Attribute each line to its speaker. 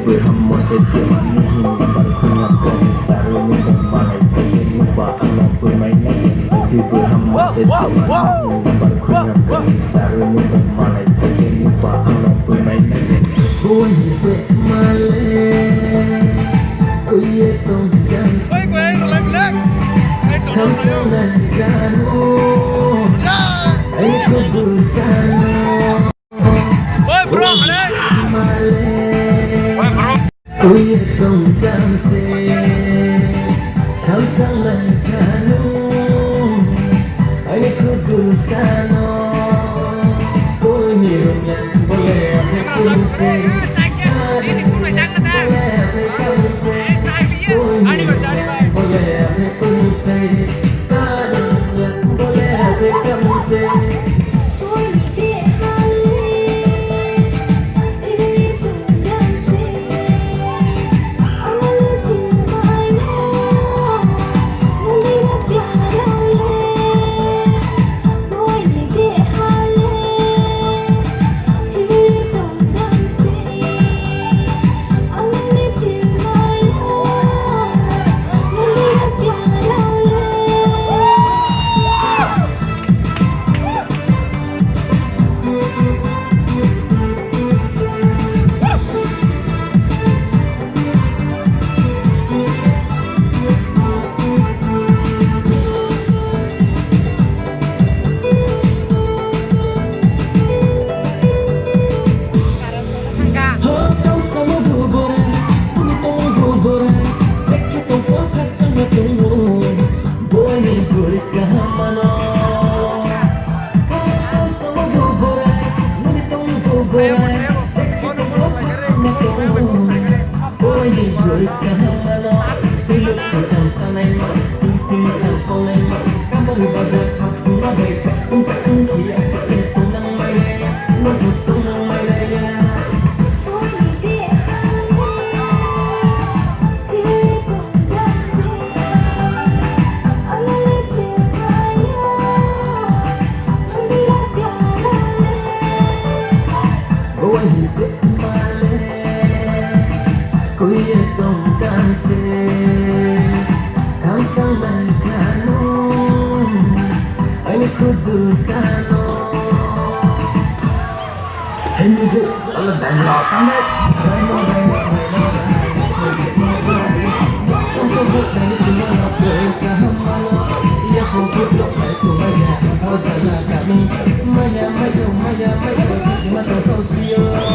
Speaker 1: berhamose tiamani gambar kunyakan saruni demale pengen lupa anak permainan lagi berhamose tiamani gambar kunyakan saruni demale pengen lupa anak permainan boy demale kuye tong jansi kau sangat kanu aku bersama
Speaker 2: boy bro
Speaker 1: kuye tong jansi kau sangat kanu aku bersama boy mirumnya boleh aku sendiri kuye tong jansi kau sangat kanu aku bersama hey music all the time loud come back Maya, Maya, Maya, Maya, Maya, Maya, Maya, Maya,